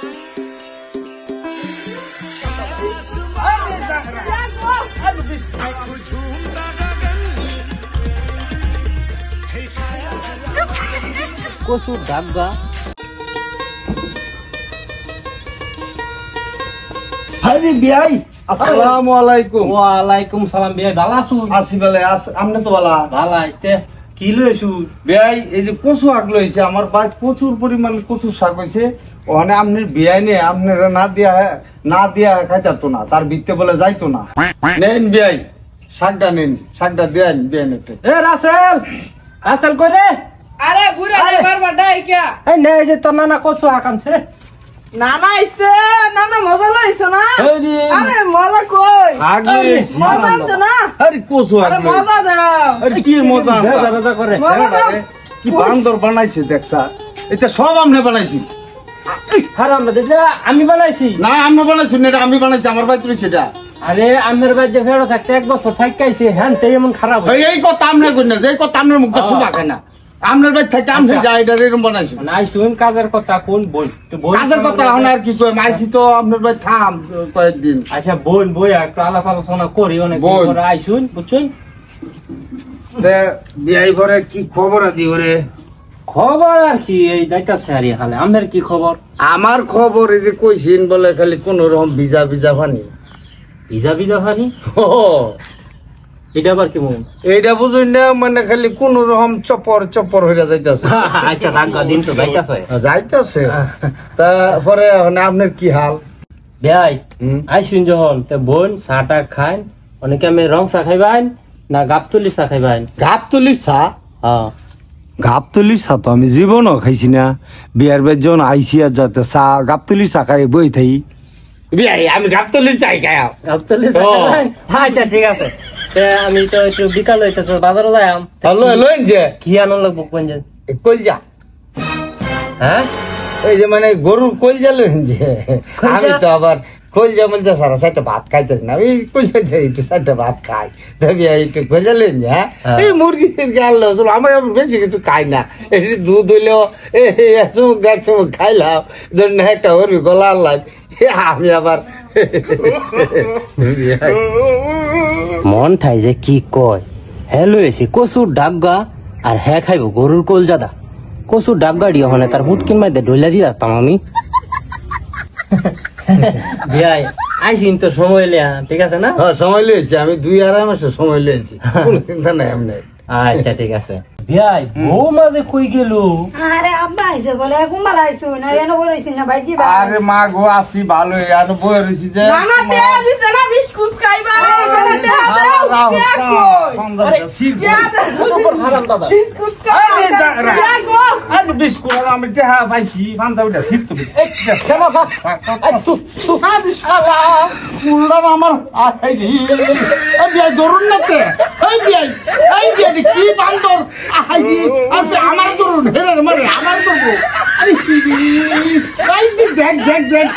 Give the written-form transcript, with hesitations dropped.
কচুর ডাব্বা হাইরে বিয়াই আসসালামু আলাইকুম। ওয়ালাইকুম সালাম বিয়াই ভালো আছো? আসি বেলে আমনে তো বালা ভালাইতে কি লইছু বিয়াই? এই যে কচু আগ লইছে আমার ভাই, প্রচুর পরিমাণ কচু শাক হইছে। ওখানে আপনার বিয়াই নে আপনারা না দিয়া খাইতারতো না, তার ভিত্তে বলে যাইতো না। নেন বিয়াই শাকটা নেন, শাকটা দেন দেন একটু। এ রাসেল রাসেল কই রে? আরে বুড়া এবার বাডাই কে? এই নে এই যে তোর নানা কচু আকামছে। নানা আইছে, নানা মজা লইছো না? আরে আরে মজা কই? আগ লইছি মজা তো না? আরে কচু আগ আরে লইছে। মজা দাও। আরে কি মজা বেজা বেজা করে মজা দাও। কি বান্দর বানাইছে দেখছা? এটা সব আমনে বানাইছি হারাম না দেখলা আমি বানাইছি না? আমনে বানাইছি না, এটা আমি বানাইছি, আমার ভাই তুই সেটা। আরে আমের বাড়ি যে ফেরত থাকতে 1 বছর থাকাইছে হ্যান তাই এমন খারাপ এই কথা আমনে কই না, যে কথা আমনের মুখটা শুবা খায় না। আমনের ভাই থেকে আমছে যা এটা এরকম বানাইছি। নাই শুন কাজের কথা কোন বল কাজের কথা এখন আর কি কই, মাইছি তো আপনার ভাই থাম কয়েকদিন। আচ্ছা বোন বই একটু আলাপ আলোচনা করি অনেক বোন। পরে আইসুন বুঝছেন। বিয়াই পরে কি খবর আছে ওরে? খবর আর কি এই যাইতাছে আর এখানে আমাদের কি খবর? আমার খবর এই যে কইছিন বলে খালি কোন রকম ভিজা ভিজা পানি। ভিজা ভিজা পানি ও এটা আবার কি মন? এইটা বুঝুন না, মানে খালি কোন রকম চপর চপর হইয়া যাইতাছে। আচ্ছা দাগা দিন তো যাইতাছে যাইতাছে তারপরে আপনার কি হাল? ভাই আইসুন যখন তো বোন চাটা খান অনেকে আমি রং চা খাইবান না গাবতলি চা খাইবান? গাবতলির চা? হ্যাঁ গাবতলির চা তো আমি জীবনও খাইছি না। বিয়ার বের যখন আইসি আর যাতে চা গাবতলির চা খাই বই থাই বিয়াই, আমি গাবতলির চাই খাই। গাবতলি চা খাইবান? আচ্ছা ঠিক আছে। আমি তো একটু বিকাল হইতেছে বাজারে যাইম। লইন যে কি আনন্দ লাগবো কোন যে? কলজা, হ্যাঁ এই যে মানে গরুর কলজা লইন যে। কলজা? আমি তো আবার কলজা মলজা সারা 4টা ভাত খাইতে না, আমি কলজা একটু 4টা ভাত খাই। তবে একটু কলজা লইন যে। হ্যাঁ এই মুরগির গাল আমার বেশি কিছু খাই না। একটু দুধ হইলেও চুমুক দেখ চুমুক খাইলাম, ধরুন একটা হরবি গলা আল্লাহ। আমি আবার মন ঠাই যে কি কয় হ্যাঁ লইছি কচুর ডাগা আর হ্যাঁ খাইব গরুর কলজাদা। কচুর ডাগা দিয়ে হনে তার হুটকিন মাইতে ঢইলা দিয়ে রাখতাম আমি। ভাই আইসিন তো সময় লিয়া ঠিক আছে না? হ্যাঁ সময় লিয়েছি, আমি 2-2.5 মাসের সময় লিয়েছি, কোনো চিন্তা নাই। এমনি আচ্ছা ঠিক আছে। ভাই বউ মাঝে কই গেল? আরে আব্বা আইছে বলে কুম্বাল আইছো না রেনো বলেছিস না ভাইজি ভাই। আরে মা গো আসি ভালোই, আর বই রইছি যে নানা টেহা দিছে না বিস্কুট খাইবা? নানা টেহা দাও। টেহা কই? আরে টেহা দাও। হারাম দাদা বিস্কুট খাইবা? টেহা কই? আমি বিস্কুট আমি টেহা পাইছি, ফান্দা উঠা ছিপ তুমি কেন বা আই তু তু কুলটা আমার আইছি। এই বিয়া ধরুন না তে, এই বিয়া কি বান্দর আইছি, আপনি আমার ধরুন হেরে মানে আমার ধরবো। আরে দেখ দেখ দেখ